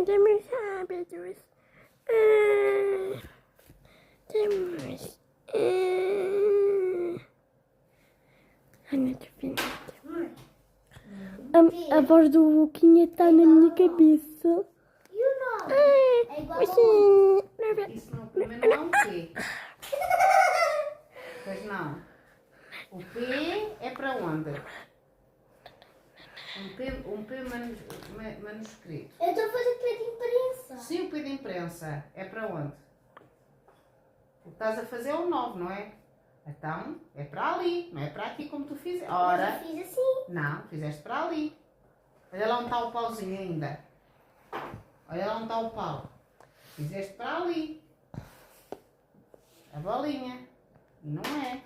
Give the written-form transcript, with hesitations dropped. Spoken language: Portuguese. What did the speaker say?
temos hábitos. Temos. Ai, não tô vendo. A voz do Luquinha está na minha cabeça. E o nome? É igual a Isso não, primeiro não é um P. Pois não. O P é para onde? Um P manuscrito. Eu estou a fazer P de imprensa. Sim, o P de imprensa. É para onde? O que estás a fazer é o 9, não é? Então, é para ali, não é para aqui como tu fizeste. Ora, Eu fiz assim. não, fizeste para ali. Olha lá onde está o pauzinho ainda. Olha lá onde está o pau. Fizeste para ali. A bolinha. E não é.